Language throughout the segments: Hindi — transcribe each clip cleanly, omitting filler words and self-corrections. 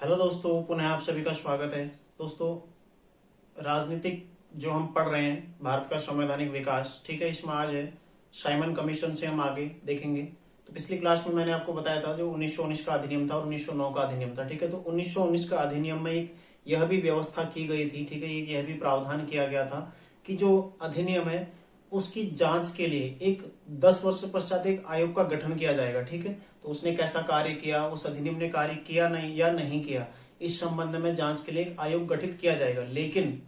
हेलो दोस्तों, पुनः आप सभी का स्वागत है। दोस्तों, राजनीतिक जो हम पढ़ रहे हैं, भारत का संवैधानिक विकास, ठीक है, इसमें आज है साइमन कमीशन से हम आगे देखेंगे। तो पिछली क्लास में मैंने आपको बताया था जो 1919 का अधिनियम था और 1909 का अधिनियम था, ठीक है। तो 1919 का अधिनियम में एक यह भी व्यवस्था की गई थी, ठीक है, यह भी प्रावधान किया गया था कि जो अधिनियम है उसकी जांच के लिए एक 10 वर्ष पश्चात एक आयोग का गठन किया जाएगा, ठीक है। तो उसने कैसा कार्य किया, उस अधिनियम ने कार्य किया नहीं या नहीं किया, इस संबंध में जांच के लिए एक आयोग गठित किया जाएगा। लेकिन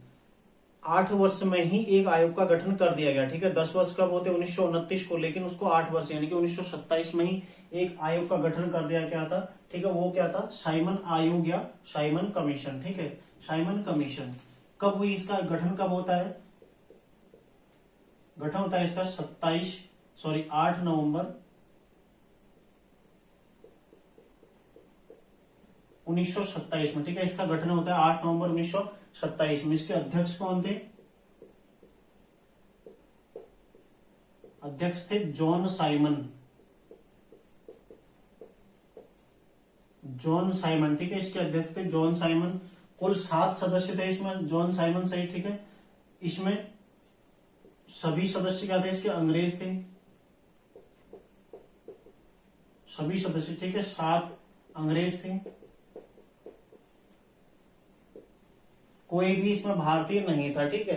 8 वर्ष में ही एक आयोग का गठन कर दिया गया, ठीक है। 10 वर्ष कब होते 1929 को, लेकिन उसको 8 वर्ष यानी कि 1927 में ही एक आयोग का गठन कर दिया गया था, ठीक है। वो क्या था? साइमन आयोग या साइमन कमीशन, ठीक है। साइमन कमीशन कब हुई, इसका गठन कब होता है? गठन होता है इसका 8 नवंबर 1927 में, ठीक है। इसका गठन होता है 8 नवंबर 1927 में। इसके अध्यक्ष कौन थे? अध्यक्ष थे जॉन साइमन। जॉन साइमन, ठीक है, इसके अध्यक्ष थे जॉन साइमन। कुल 7 सदस्य थे इसमें, जॉन साइमन सही, ठीक है। इसमें सभी सदस्य क्या थे? इसके अंग्रेज थे, सभी सदस्य, ठीक है, 7 अंग्रेज थे। कोई भी इसमें भारतीय नहीं था, ठीक है।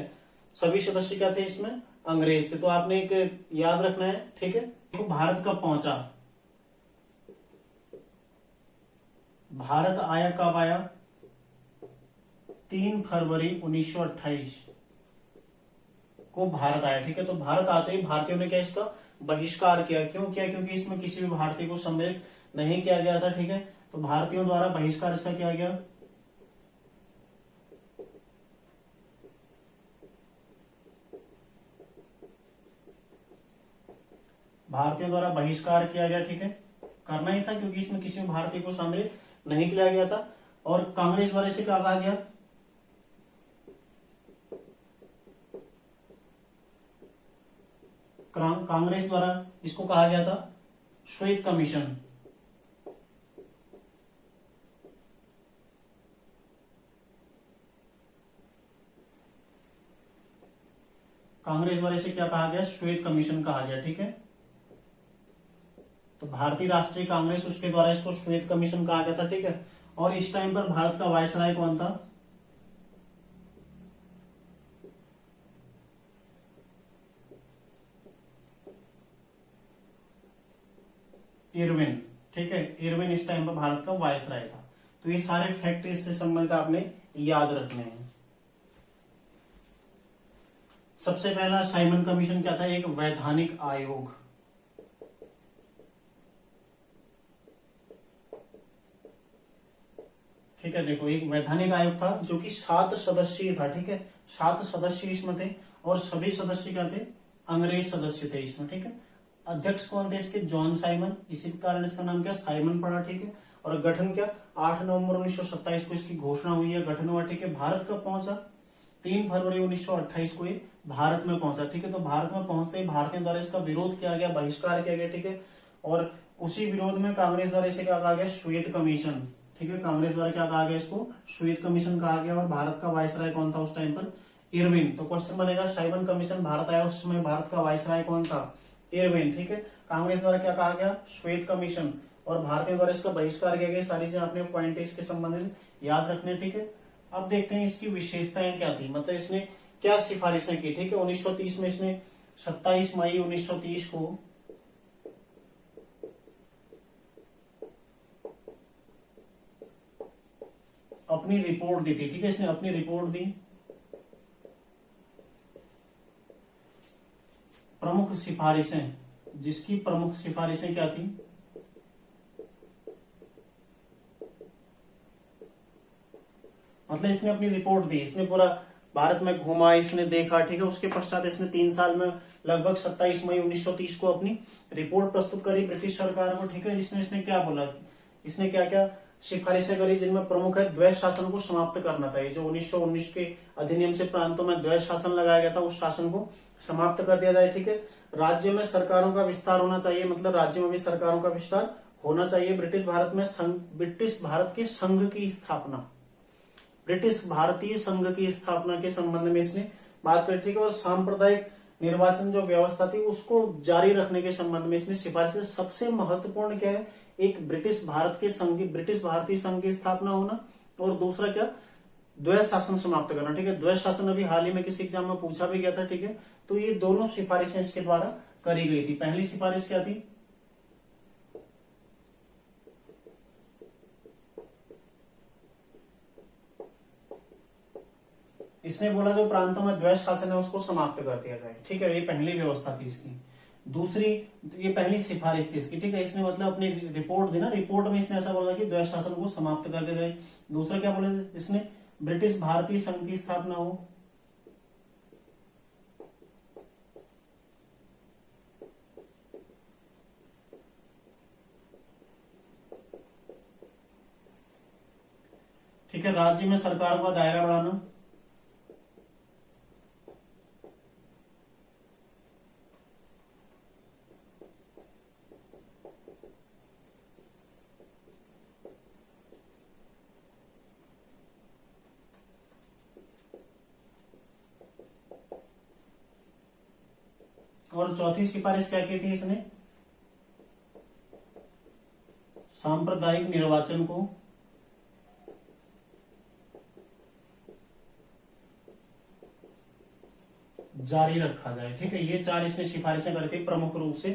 सभी सदस्य क्या थे इसमें? अंग्रेज थे। तो आपने एक याद रखना है, ठीक है। देखो भारत कब पहुंचा, भारत आया कब आया? 3 फरवरी 1928 को भारत आया, ठीक है। तो भारत आते ही भारतीयों ने क्या इसका बहिष्कार किया। क्यों किया? क्योंकि इसमें किसी भी भारतीय को सम्मिलित नहीं किया गया था, ठीक है। तो भारतीयों द्वारा बहिष्कार इसका किया गया। भारतीयों द्वारा बहिष्कार किया गया, ठीक है। करना ही था क्योंकि इसमें किसी भी भारतीय को शामिल नहीं किया गया था। और कांग्रेस द्वारा इसे क्या कहा गया? कांग्रेस द्वारा इसको कहा गया था श्वेत कमीशन। कांग्रेस द्वारा इसे क्या कहा गया? श्वेत कमीशन कहा गया, ठीक है। तो भारतीय राष्ट्रीय कांग्रेस, उसके द्वारा इसको श्वेत कमीशन कहा गया था, ठीक है। और इस टाइम पर भारत का वायसराय कौन था? इरविन, ठीक है। इरविन इस टाइम पर भारत का वायसराय था। तो ये सारे फैक्ट इससे संबंधित आपने याद रखने हैं। सबसे पहला साइमन कमीशन क्या था? एक वैधानिक आयोग, ठीक है। देखो एक वैधानिक आयोग था जो कि 7 सदस्यीय था, ठीक है। 7 सदस्य इसमें थे और सभी सदस्य क्या थे? अंग्रेज सदस्य थे इसमें, ठीक है। अध्यक्ष कौन थे इसके? जॉन साइमन, इसी कारण इसका नाम क्या साइमन पड़ा, ठीक है। और गठन क्या 8 नवंबर 1927 को इसकी घोषणा हुई है, गठन हुआ, ठीक है। भारत कब पहुंचा? 3 फरवरी 1928 को ये भारत में पहुंचा, ठीक है। तो भारत में पहुंचते ही भारतीयों द्वारा इसका विरोध किया गया, बहिष्कार किया गया, ठीक है। और उसी विरोध में कांग्रेस द्वारा इसे क्या कहा गया? श्वेत कमीशन, ठीक है। कांग्रेस द्वारा क्या कहा गया? इसको श्वेत कमीशन कहा गया। और भारत का वायसराय कौन था उस टाइम पर? इरविन। तो क्वेश्चन बनेगा साइमन कमीशन भारत आया, उस समय भारत का वायसराय कौन था? इरविन, ठीक है। कांग्रेस द्वारा क्या कहा गया? श्वेत कमीशन। और भारतीयों द्वारा इसका बहिष्कार किया गया। सारी चीजें आपने पॉइंट इसके संबंध में याद रखने, ठीक है। अब देखते हैं इसकी विशेषताएं क्या थी, मतलब इसने क्या सिफारिशें की, ठीक है। 1930 में इसने 27 मई 1930 को अपनी रिपोर्ट दी थी, ठीक है। इसने अपनी रिपोर्ट दी। प्रमुख सिफारिशें, जिसकी प्रमुख सिफारिशें क्या थी? मतलब इसने अपनी रिपोर्ट दी, इसने पूरा भारत में घूमा, इसने देखा, ठीक है। उसके पश्चात इसने 3 साल में लगभग 27 मई 1930 को अपनी रिपोर्ट प्रस्तुत करी ब्रिटिश सरकार को, ठीक है। जिसने इसने क्या बोला, इसने क्या क्या सिफारिशें करी, जिनमें प्रमुख है द्वैध शासन को समाप्त करना चाहिए। जो 1919 के अधिनियम से प्रांतों में द्वैध शासन लगाया गया था, उस शासन को समाप्त कर दिया जाए, ठीक है। राज्य में सरकारों का विस्तार होना चाहिए, मतलब राज्यों में भी सरकारों का विस्तार होना चाहिए ब्रिटिश भारत में ब्रिटिश भारत के संघ की स्थापना, ब्रिटिश भारतीय संघ की स्थापना के संबंध में इसने बात करी थी। और सांप्रदायिक निर्वाचन जो व्यवस्था थी उसको जारी रखने के संबंध में इसने सिफारिश की। सबसे महत्वपूर्ण क्या है, एक ब्रिटिश भारत के संघ, ब्रिटिश भारतीय संघ की स्थापना होना, और दूसरा क्या, द्वैध शासन समाप्त करना। ठीक है, द्वैध शासन अभी हाल ही में किसी एग्जाम में पूछा भी गया था। ठीक है, तो ये दोनों सिफारिशें इसके द्वारा करी गई थी। पहली सिफारिश क्या थी, इसने बोला जो प्रांतों में द्वैध शासन है उसको समाप्त कर दिया जाए। ठीक है, ये पहली व्यवस्था थी इसकी। दूसरी, ये पहली सिफारिश थी इसकी। ठीक है, इसने मतलब अपनी रिपोर्ट दी ना, रिपोर्ट में इसने ऐसा बोला कि द्वैध शासन को समाप्त कर दिया जाए। दूसरा क्या बोला इसने, ब्रिटिश भारतीय संघ की स्थापना हो। ठीक है, राज्य में सरकारों का दायरा बढ़ाना। और चौथी सिफारिश क्या की थी इसने, सांप्रदायिक निर्वाचन को जारी रखा जाए। ठीक है, ये चार इसने सिफारिशें करी थी प्रमुख रूप से।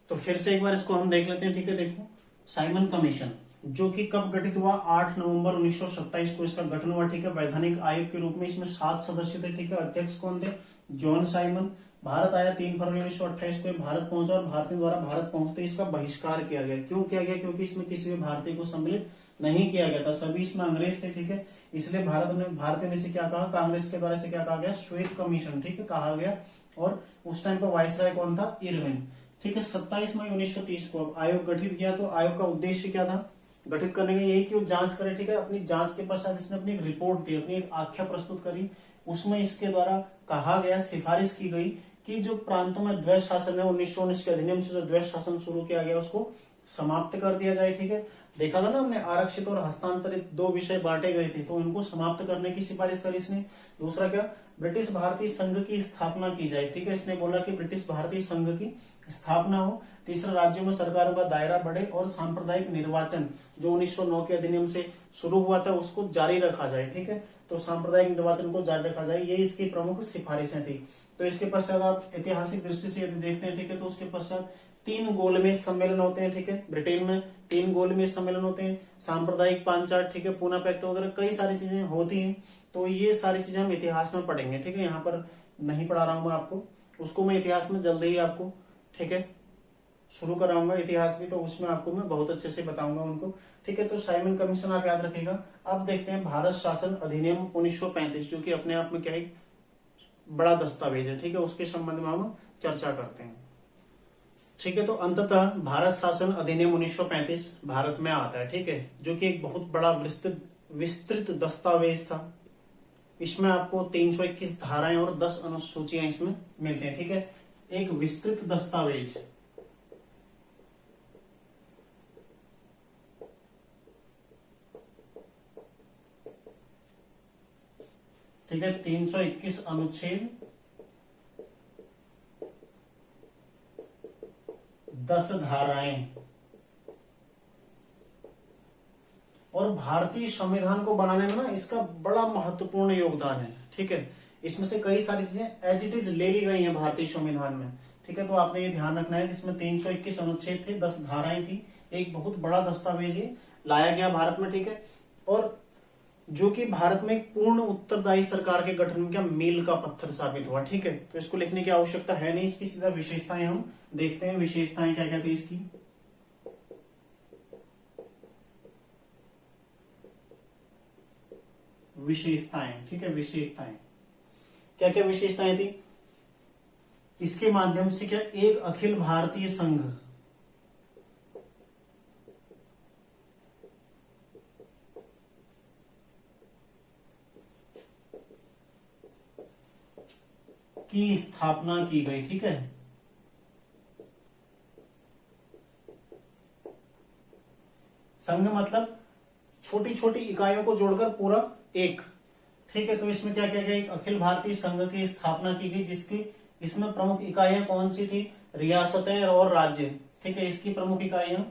तो फिर से एक बार इसको हम देख लेते हैं। ठीक है, देखो, साइमन कमीशन जो कि कब गठित हुआ, 8 नवंबर 1927 को इसका गठन हुआ। ठीक है, वैधानिक आयोग के रूप में इसमें 7 सदस्य थे। ठीक है, अध्यक्ष कौन थे, जॉन साइमन। भारत आया 3 फरवरी 1928 को भारत पहुंचा, और भारतीयों द्वारा भारत पहुंचते इसका बहिष्कार किया गया। क्यों किया गया, क्योंकि इसमें किसी भी भारतीय को सम्मिलित नहीं किया गया था, सभी इसमें अंग्रेज थे। ठीक है, इसलिए भारतीयों ने से क्या कहा, कांग्रेस के द्वारा से क्या कहा गया, श्वेत कमीशन। ठीक है, कहा गया। और उस टाइम पर वायसराय कौन था, इरविन। ठीक है, 27 मई 1930 को आयोग गठित किया। तो आयोग का उद्देश्य क्या था गठित करने का, यही कि वो जांच करे। ठीक है, अपनी जांच के पश्चात इसने अपनी एक रिपोर्ट दी, अपनी एक आख्या प्रस्तुत करी। उसमें इसके द्वारा कहा गया, सिफारिश की गई कि जो प्रांतों में द्वैध शासन है, 1919 के अधिनियम से जो द्वैध शासन शुरू किया गया उसको समाप्त कर दिया जाए। ठीक है, देखा था ना हमने, आरक्षित और हस्तांतरित 2 विषय बांटे गए थे, तो इनको समाप्त करने की सिफारिश करी इसने। दूसरा क्या, ब्रिटिश भारतीय संघ की स्थापना की जाए। ठीक है, इसने बोला कि ब्रिटिश भारतीय संघ की स्थापना हो। तीसरा, राज्यों में सरकारों का दायरा बढ़े, और सांप्रदायिक निर्वाचन जो 1909 के अधिनियम से शुरू हुआ था उसको जारी रखा जाए। ठीक है, तो सांप्रदायिक निर्वाचन को जारी रखा जाए, ये इसकी प्रमुख सिफारिशें थी। तो इसके पश्चात आप ऐतिहासिक दृष्टि से यदि देखते हैं, ठीक है, तो उसके पश्चात 3 गोलमेज सम्मेलन होते हैं। ठीक है, ब्रिटेन में 3 गोलमेज सम्मेलन होते हैं, सांप्रदायिक पांचाट, ठीक है, पूना पैक्ट वगैरह कई सारी चीजें होती हैं। तो ये सारी चीजें हम इतिहास में पढ़ेंगे। ठीक है, यहाँ पर नहीं पढ़ा रहा हूं मैं आपको, उसको मैं इतिहास में जल्दी ही आपको, ठीक है, शुरू कराऊंगा इतिहास भी, तो उसमें आपको मैं बहुत अच्छे से बताऊंगा उनको। ठीक है, तो साइमन कमीशन आप याद रखिएगा। अब देखते हैं भारत शासन अधिनियम 1935, जो कि अपने आप में क्या एक बड़ा दस्तावेज है। ठीक है, उसके संबंध में हम चर्चा करते हैं। ठीक है, तो अंततः भारत शासन अधिनियम 1935 भारत में आता है। ठीक है, जो कि एक बहुत बड़ा विस्तृत दस्तावेज था। इसमें आपको 321 धाराएं और 10 अनुसूचियां इसमें मिलती हैं। ठीक है, एक विस्तृत दस्तावेज। ठीक है, 321 अनुच्छेद, 10 धाराएं, और भारतीय संविधान को बनाने में ना इसका बड़ा महत्वपूर्ण योगदान है। ठीक है, इसमें से कई सारी चीजें एज इट इज ले ली गई हैं भारतीय संविधान में। ठीक है, तो आपने ये ध्यान रखना है, इसमें 321 अनुच्छेद थे, 10 धाराएं थी, एक बहुत बड़ा दस्तावेज ये लाया गया भारत में। ठीक है, और जो कि भारत में एक पूर्ण उत्तरदायी सरकार के गठन का मील का पत्थर साबित हुआ। ठीक है, तो इसको लिखने की आवश्यकता है नहीं, इसकी सीधा विशेषताएं हम देखते हैं। विशेषताएं क्या क्या थी इसकी, विशेषताएं। ठीक है, विशेषताएं क्या क्या विशेषताएं थी, इसके माध्यम से क्या एक अखिल भारतीय संघ की स्थापना की गई। ठीक है, संघ मतलब छोटी छोटी इकाइयों को जोड़कर पूरा एक, ठीक है। तो इसमें क्या किया गया, एक अखिल भारतीय संघ की स्थापना की गई, जिसकी इसमें प्रमुख इकाइयां कौन सी थी, रियासतें और राज्य, ठीक है। इसकी प्रमुख इकाइयां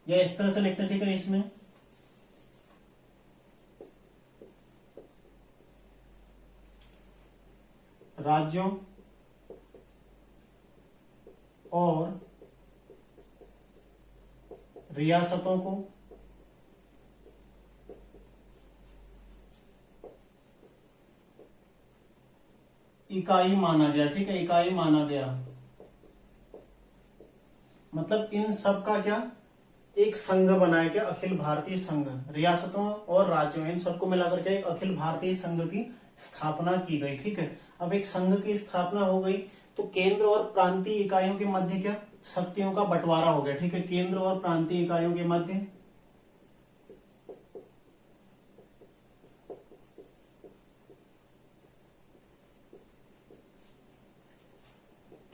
या इस तरह से लिखते हैं, ठीक है। इसमें राज्यों और रियासतों को इकाई माना गया, ठीक है, इकाई माना गया। मतलब इन सब का क्या, एक संघ बनाया गया, अखिल भारतीय संघ। रियासतों और राज्यों, इन सबको मिलाकर के एक अखिल भारतीय संघ की स्थापना की गई, ठीक है। अब एक संघ की स्थापना हो गई तो केंद्र और प्रांतीय इकाइयों के मध्य क्या, शक्तियों का बंटवारा हो गया, ठीक है। केंद्र और प्रांतीय इकाइयों के मध्य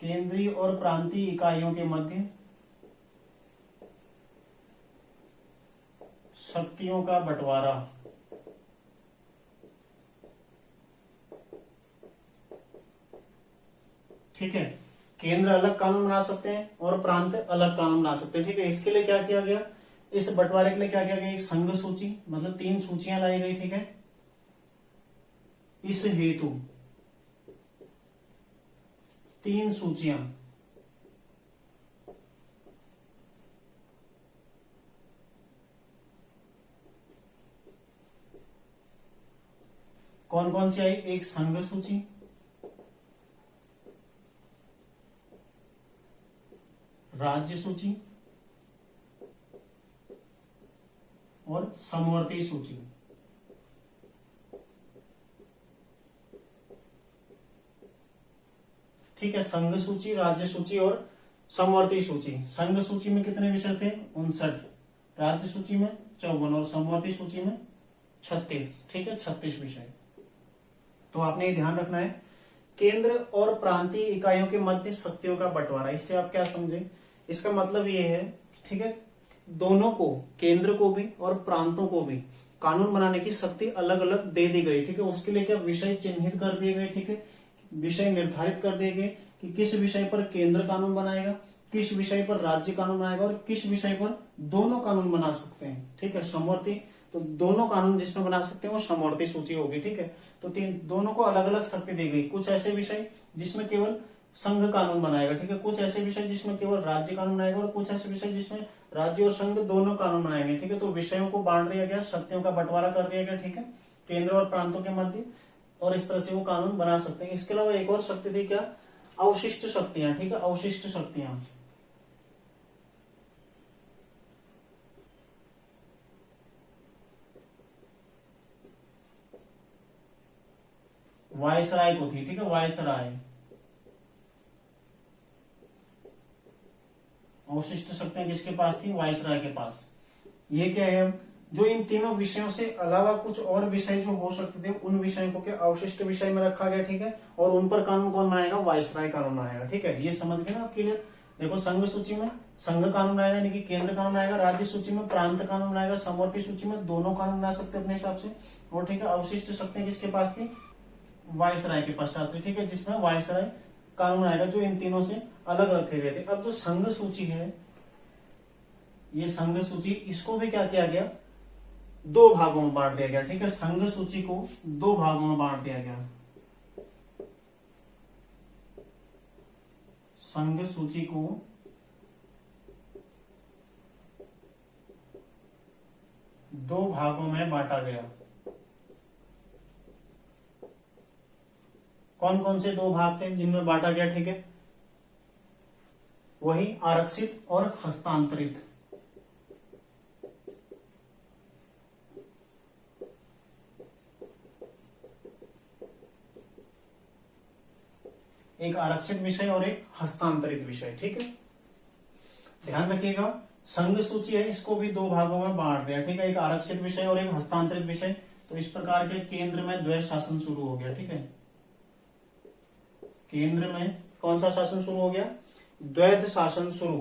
केंद्रीय और प्रांतीय इकाइयों के मध्य शक्तियों का बंटवारा, ठीक है। केंद्र अलग कानून बना सकते हैं और प्रांत अलग कानून बना सकते हैं, ठीक है। इसके लिए क्या किया गया, इस बंटवारे के लिए क्या किया गया, एक संघ सूची, मतलब 3 सूचियां लाई गई, ठीक है। इस हेतु 3 सूचियां कौन कौन सी आई, एक संघ सूची, राज्य सूची और समवर्ती सूची, ठीक है। संघ सूची, राज्य सूची और समवर्ती सूची। संघ सूची में कितने विषय थे, 59, राज्य सूची में 54 और समवर्ती सूची में 36, ठीक है, 36 विषय। तो आपने ये ध्यान रखना है, केंद्र और प्रांतीय इकाइयों के मध्य शक्तियों का बंटवारा। इससे आप क्या समझे, इसका मतलब ये है, ठीक है, दोनों को, केंद्र को भी और प्रांतों को भी कानून बनाने की शक्ति अलग अलग दे दी गई, ठीक है। उसके लिए क्या विषय चिन्हित कर दिए गए, ठीक है, विषय निर्धारित कर दिए गए कि किस विषय पर केंद्र कानून बनाएगा, किस विषय पर राज्य कानून बनाएगा और किस विषय पर दोनों कानून बना सकते हैं, ठीक है। समवर्ती, तो दोनों कानून जिसमें बना सकते हैं वो समवर्ती सूची होगी, ठीक है। तो दोनों को अलग अलग शक्ति दी गई। कुछ ऐसे विषय जिसमें केवल संघ कानून बनाएगा, ठीक है, कुछ ऐसे विषय जिसमें केवल राज्य कानून बनाएगा और कुछ ऐसे विषय जिसमें राज्य और संघ दोनों कानून बनाएंगे, ठीक है। तो विषयों को बांट दिया गया, शक्तियों का बंटवारा कर दिया गया, ठीक है, केंद्र और प्रांतों के मध्य, और इस तरह से वो कानून बना सकते हैं। इसके अलावा एक और शक्ति थी, क्या, अवशिष्ट शक्तियां, ठीक है, अवशिष्ट शक्तियां। वायसराय को थी, ठीक है, वायसराय। अवशिष्ट शक्तियां किसके पास थी, वायसराय के पास। ये क्या है, जो इन तीनों विषयों से अलावा कुछ और विषय जो हो सकते थे, उन विषयों को क्या अवशिष्ट विषय में रखा गया, ठीक है, और उन पर कानून कौन बनाएगा, वायसराय कानून बनाएगा, ठीक है। ये समझ गए ना आप, क्लियर। देखो, संघ सूची में संघ कानून बनाएगा, यानी कि केंद्र कानून बनाएगा, राज्य सूची में प्रांत कानून बनाएगा, समवर्ती सूची में दोनों कानून बना सकते अपने हिसाब से, और ठीक है, अवशिष्ट शक्तियां किसके पास थी, वायसराय के पश्चात, ठीक है, जिसमें वायसराय कानून आएगा, जो इन तीनों से अलग रखे गए थे। अब जो संघ सूची है, ये संघ सूची, इसको भी क्या किया गया, 2 भागों में बांट दिया गया, ठीक है। संघ सूची को 2 भागों में बांट दिया गया। संघ सूची को 2 भागों में बांटा गया। कौन कौन से 2 भाग थे जिनमें बांटा गया, ठीक है, वही आरक्षित और हस्तांतरित। एक आरक्षित विषय और एक हस्तांतरित विषय, ठीक है। ध्यान रखिएगा, संघ सूची है, इसको भी 2 भागों में बांट दिया, ठीक है, एक आरक्षित विषय और एक हस्तांतरित विषय। तो इस प्रकार के केंद्र में द्वैध शासन शुरू हो गया, ठीक है। केंद्र में कौन सा शासन शुरू हो गया, द्वैध शासन शुरू।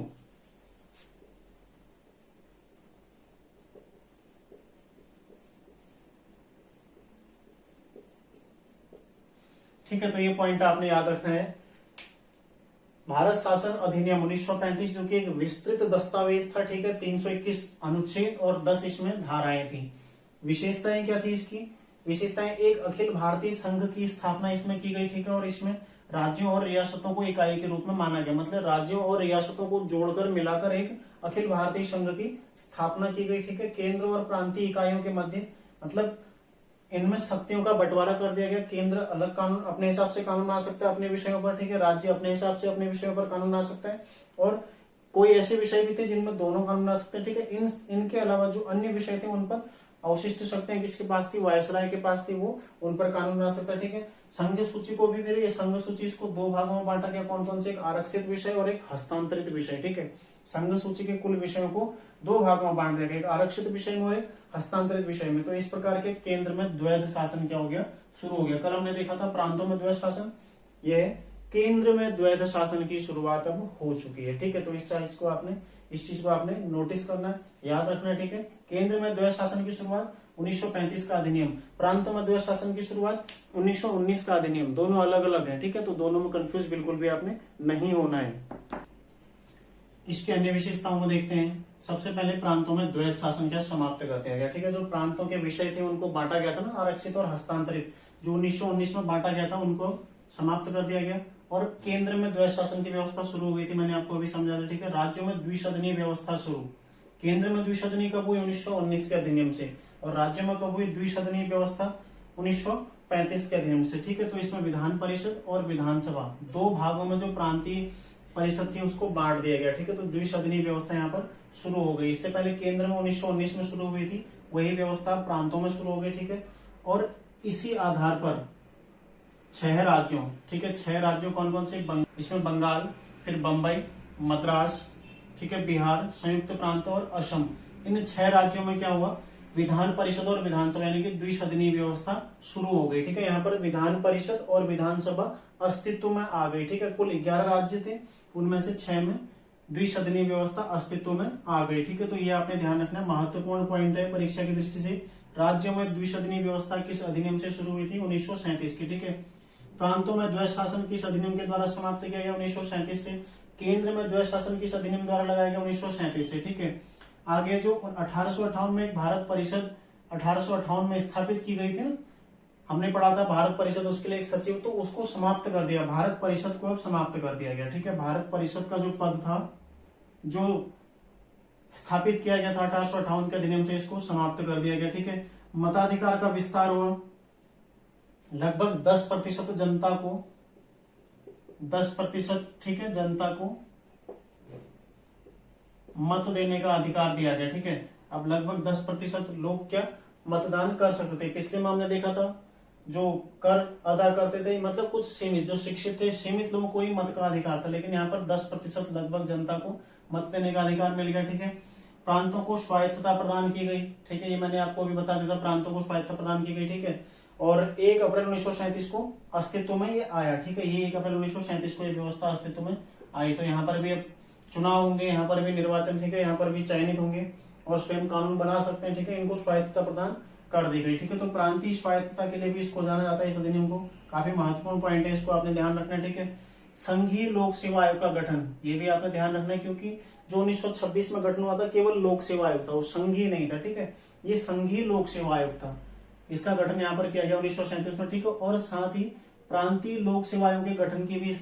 ठीक है, तो ये पॉइंट आपने याद रखना है। भारत शासन अधिनियम 1935 जो कि एक विस्तृत दस्तावेज था, ठीक है, 321 अनुच्छेद और 10 इसमें धाराएं थी। विशेषताएं क्या थी इसकी? विशेषताएं, एक अखिल भारतीय संघ की स्थापना इसमें की गई, ठीक है, और इसमें राज्यों और रियासतों को इकाई के रूप में माना गया, मतलब राज्यों और रियासतों को जोड़कर मिलाकर एक अखिल भारतीय संघ की स्थापना की गई, ठीक है। केंद्र और प्रांतीय इकाइयों के मध्य, मतलब इनमें शक्तियों का बंटवारा कर दिया गया। केंद्र अलग कानून अपने हिसाब से कानून बना सकता है अपने विषयों पर, ठीक है, राज्य अपने हिसाब से अपने विषयों पर कानून बना सकता है, और कोई ऐसे विषय भी थे जिनमें दोनों कानून बना सकते हैं, ठीक है। इनके अलावा जो अन्य विषय थे उन पर अवशिष्ट शक्तियां किसके पास थी? वायसराय के पास थी, वो उन पर कानून बना सकता है, ठीक है। संघ सूची को भी, फिर ये संघ सूची इसको दो भागों में बांटा गया, कौन कौन से? एक आरक्षित विषय और एक हस्तांतरित विषय, ठीक है। संघ सूची के कुल विषयों को दो भागों में बांट दिया गया, एक आरक्षित विषय में और एक हस्तांतरित विषय में। तो इस प्रकार के केंद्र में द्वैध शासन क्या हो गया? शुरू हो गया। कल हमने देखा था प्रांतों में द्वैध शासन, यह केंद्र में द्वैध शासन की शुरुआत अब हो चुकी है, ठीक है। तो इस चीज को आपने नोटिस करना है, याद रखना है, ठीक है। केंद्र में द्वैध शासन की शुरुआत 1935 का अधिनियम, प्रांतों में द्वैध शासन की शुरुआत 1919 का अधिनियम, दोनों अलग अलग है, ठीक है। तो दोनों में कंफ्यूज बिल्कुल भी आपने नहीं होना है। इसकी अन्य विशेषताओं को देखते हैं। सबसे पहले प्रांतों में द्वैध शासन क्या समाप्त कर दिया गया, ठीक है। जो प्रांतों के विषय थे उनको बांटा गया था ना, आरक्षित और हस्तांतरित, जो 1919 में बांटा गया था उनको समाप्त कर दिया गया, और केंद्र में द्वैध शासन की व्यवस्था शुरू हो गई थी, मैंने आपको अभी समझाया था, ठीक है। राज्यों में द्विसदनीय व्यवस्था शुरू, केंद्र में द्विसदनीय कब हुई? 1919 के अधिनियम से, और राज्यों में कब हुई द्विसदनीय व्यवस्था? 1935 के अधिनियम से, ठीक है। तो इसमें विधान परिषद और विधानसभा दो भागों में जो प्रांतीय परिषद थी उसको बांट दिया गया, ठीक है। तो द्विसदनीय व्यवस्था यहाँ पर शुरू हो गई। इससे पहले केंद्र में 1919 में शुरू हुई थी, वही व्यवस्था प्रांतों में शुरू हो गई, ठीक है। और इसी आधार पर 6 राज्यों, ठीक है, 6 राज्यों कौन कौन से? इसमें बंगाल, फिर बंबई, मद्रास, ठीक है, बिहार, संयुक्त प्रांत और असम, इन 6 राज्यों में क्या हुआ? विधान परिषद और विधानसभा यानी कि द्विसदनीय व्यवस्था शुरू हो गई, ठीक है। यहाँ पर विधान परिषद और विधानसभा अस्तित्व में आ गई, ठीक है। कुल 11 राज्य थे, उनमें से 6 में द्विसदनीय व्यवस्था अस्तित्व में आ गई, ठीक है। तो ये आपने ध्यान रखना, महत्वपूर्ण पॉइंट है परीक्षा की दृष्टि से। राज्यों में द्विसदनीय व्यवस्था किस अधिनियम से शुरू हुई थी? 1937 की, ठीक है। प्रांतों में द्वैध शासन किस अधिनियम के द्वारा समाप्त किया गया? 1937 से। केंद्र में द्वैध शासन किस अधिनियम द्वारा लगाया गया? 1937 से, ठीक है। आगे जो 1858 में एक भारत परिषद 1858 में स्थापित की गई थी ना, हमने पढ़ा था भारत परिषद, उसके लिए एक सचिव, तो उसको समाप्त कर दिया, भारत परिषद को अब समाप्त कर दिया गया, ठीक है। भारत परिषद का जो पद था, जो स्थापित किया गया था 1858 के अधिनियम से, इसको समाप्त कर दिया गया, ठीक है। मताधिकार का विस्तार हुआ, लगभग 10% जनता को, 10%, ठीक है, जनता को मत देने का अधिकार दिया गया, ठीक है। अब लगभग 10% लोग क्या मतदान कर सकते थे। पिछले में हमने देखा था जो कर अदा करते थे, मतलब कुछ सीमित, जो शिक्षित थे, सीमित लोगों को ही मत का अधिकार था, लेकिन यहाँ पर 10% लगभग जनता को मत देने का अधिकार मिल गया, ठीक है। प्रांतों को स्वायत्तता प्रदान की गई, ठीक है, ये मैंने आपको भी बता दिया था, प्रांतों को स्वायत्तता प्रदान की गई, ठीक है। और 1 अप्रैल 1937 को अस्तित्व में ये आया, ठीक है। ये 1 अप्रैल 1937 को ये व्यवस्था अस्तित्व में आई। तो यहाँ पर भी अब चुनाव होंगे, यहाँ पर भी निर्वाचन, ठीक है, यहाँ पर भी चयनित होंगे और स्वयं कानून बना सकते हैं, ठीक है। इनको स्वायत्तता प्रदान कर दी गई, ठीक है। तो प्रांतीय स्वायत्तता के लिए भी इसको जाना जाता है, इस अधिनियम को। काफी महत्वपूर्ण पॉइंट है, इसको आपने ध्यान रखना है, ठीक है। संघीय लोक सेवा आयोग का गठन, ये भी आपने ध्यान रखना है, क्योंकि जो 1926 में गठन हुआ था केवल लोक सेवा आयोग था, वो संघीय नहीं था, ठीक है। ये संघीय लोक सेवा आयोग था, इसका गठन यहाँ पर किया गया 1937 में, ठीक है। और साथ ही प्रांतीय लोक सेवा आयोग के गठन की भी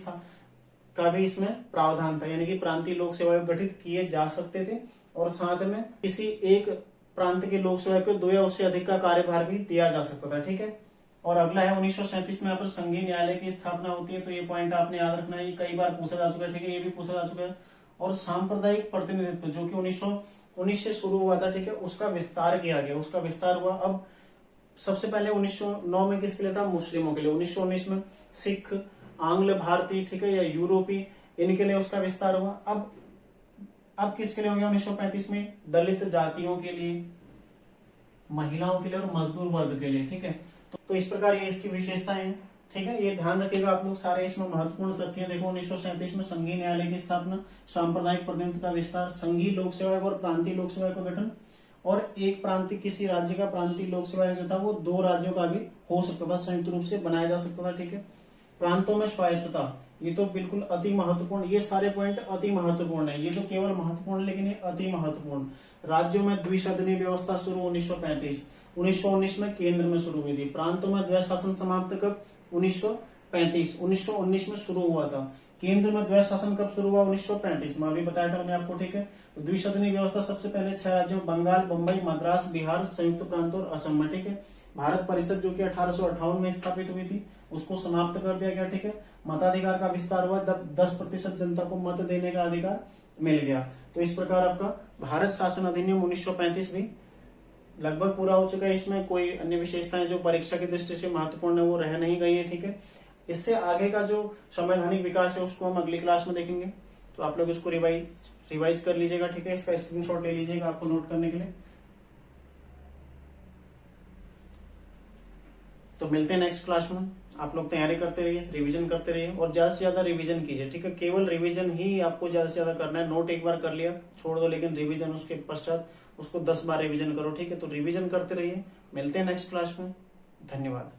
का भी इसमें प्रावधान था, यानी कि प्रांतीय लोक सेवा आयोग गठित किए जा सकते थे, और साथ में किसी एक प्रांत के लोक सेवा को 2 या उससे अधिक का कार्यभार भी दिया जा सकता था, ठीक है। और अगला है 1937 में यहाँ पर संघीय न्यायालय की स्थापना होती है, तो ये पॉइंट आपने याद रखना है, ये कई बार पूछा जा चुका है, ठीक है, ये भी पूछा जा चुका है। और सांप्रदायिक प्रतिनिधित्व जो कि 1919 से शुरू हुआ था, ठीक है, उसका विस्तार किया गया, उसका विस्तार हुआ। अब सबसे पहले 1909 में किसके लिए था? मुस्लिमों के लिए। 1919 में सिख, आंग्ल भारतीय, ठीक है, या यूरोपीय, इनके लिए उसका विस्तार हुआ। अब किसके लिए हो गया 1935 में? दलित जातियों के लिए, महिलाओं के लिए और मजदूर वर्ग के लिए, ठीक है। तो इस प्रकार ये इसकी विशेषताएं हैं, ठीक है। ये ध्यान रखिएगा आप लोग सारे, इसमें महत्वपूर्ण तथ्य देखो। 1937 में संघीय न्यायालय की स्थापना, सांप्रदायिक प्रतिनिधित्व का विस्तार, संघीय लोक सेवा आयोग और प्रांतीय लोक सेवा आयोग का गठन, और एक प्रांतीय, किसी राज्य का प्रांतीय लोक सेवा आयोग जो था वो 2 राज्यों का भी हो सकता था, संयुक्त रूप से बनाया जा सकता था, ठीक है। प्रांतों में स्वायत्तता, ये तो बिल्कुल अति महत्वपूर्ण, ये सारे पॉइंट अति महत्वपूर्ण है, ये तो केवल महत्वपूर्ण लेकिन ये अति महत्वपूर्ण। राज्यों में द्विसदनीय व्यवस्था शुरू 1935, 1919 में केंद्र में शुरू हुई थी। प्रांतों में द्वैध शासन समाप्त कब? 1935, 1919 में शुरू हुआ था। केंद्र में द्वैध शासन कब शुरू हुआ? 1935 में, अभी बताया था मैंने आपको, ठीक है। तो द्विसदनीय व्यवस्था सबसे पहले 6 राज्यों बंगाल, बंबई, मद्रास, बिहार, संयुक्त प्रांत और असम में, ठीक है। भारत परिषद जो कि 1858 में स्थापित हुई थी, उसको समाप्त कर दिया गया, ठीक है। मताधिकार का विस्तार हुआ, 10% जनता को मत देने का अधिकार मिल गया। तो इस प्रकार आपका भारत शासन अधिनियम 1935 भी लगभग पूरा हो चुका है। इसमें कोई अन्य विशेषताएं जो परीक्षा की दृष्टि से महत्वपूर्ण है वो रह नहीं गई है, ठीक है। इससे आगे का जो संवैधानिक विकास है उसको हम अगली क्लास में देखेंगे, तो आप लोग इसको रिवाइज कर लीजिएगा, ठीक है। इसका स्क्रीनशॉट ले लीजिएगा आपको नोट करने के लिए। तो मिलते हैं नेक्स्ट क्लास में। आप लोग तैयारी करते रहिए, रिवीजन करते रहिए और ज्यादा से ज्यादा रिवीजन कीजिए, ठीक है। केवल रिवीजन ही आपको ज्यादा से ज्यादा करना है। नोट एक बार कर लिया छोड़ दो, लेकिन रिवीजन उसके पश्चात उसको 10 बार रिवीजन करो, ठीक है। तो रिवीजन करते रहिए। मिलते हैं नेक्स्ट क्लास में। धन्यवाद।